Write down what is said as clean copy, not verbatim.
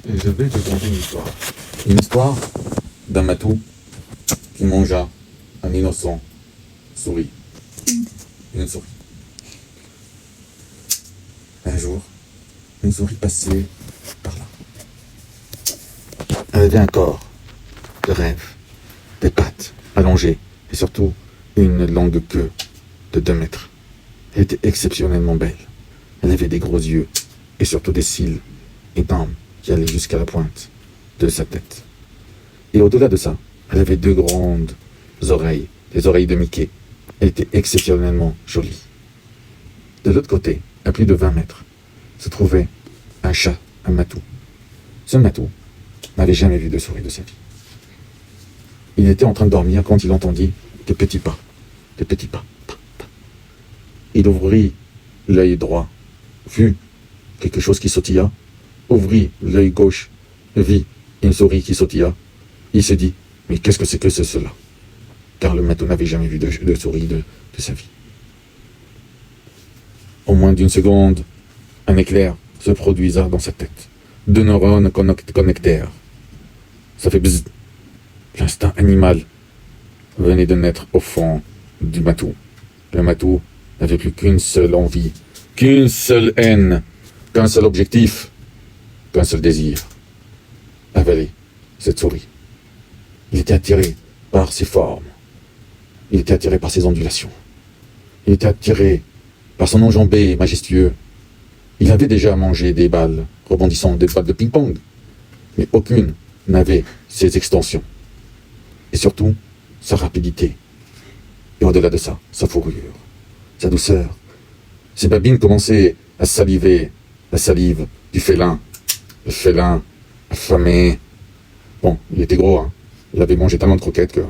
Et je vais te conter une histoire. Une histoire d'un matou qui mangea un innocent souris. Une souris. Un jour, une souris passait par là. Elle avait un corps de rêve, des pattes allongées et surtout une longue queue de 2 mètres. Elle était exceptionnellement belle. Elle avait des gros yeux et surtout des cils énormes qui allaient jusqu'à la pointe de sa tête. Et au-delà de ça, elle avait 2 grandes oreilles, les oreilles de Mickey. Elle était exceptionnellement jolie. De l'autre côté, à plus de 20 mètres, se trouvait un chat, un matou. Ce matou n'avait jamais vu de souris de sa vie. Il était en train de dormir quand il entendit des petits pas, pas, pas. Il ouvrit l'œil droit, vit quelque chose qui sautilla, ouvrit l'œil gauche, vit une souris qui sautilla. Il se dit, mais qu'est-ce que c'est que cela? Car le matou n'avait jamais vu de souris de sa vie. En moins d'une seconde, un éclair se produisa dans sa tête. 2 neurones connectèrent. Ça fait bzzz. L'instinct animal venait de naître au fond du matou. Le matou n'avait plus qu'une seule envie, qu'une seule haine, qu'un seul objectif, qu'un seul désir. Avaler cette souris. Il était attiré par ses formes. Il était attiré par ses ondulations. Il était attiré par son enjambé majestueux. Il avait déjà mangé des balles rebondissant, des balles de ping-pong, mais aucune n'avait ses extensions. Et surtout, sa rapidité. Et au-delà de ça, sa fourrure, sa douceur. Ses babines commençaient à saliver, la salive du félin. Le félin affamé. Bon, il était gros, hein. Il avait mangé tellement de croquettes que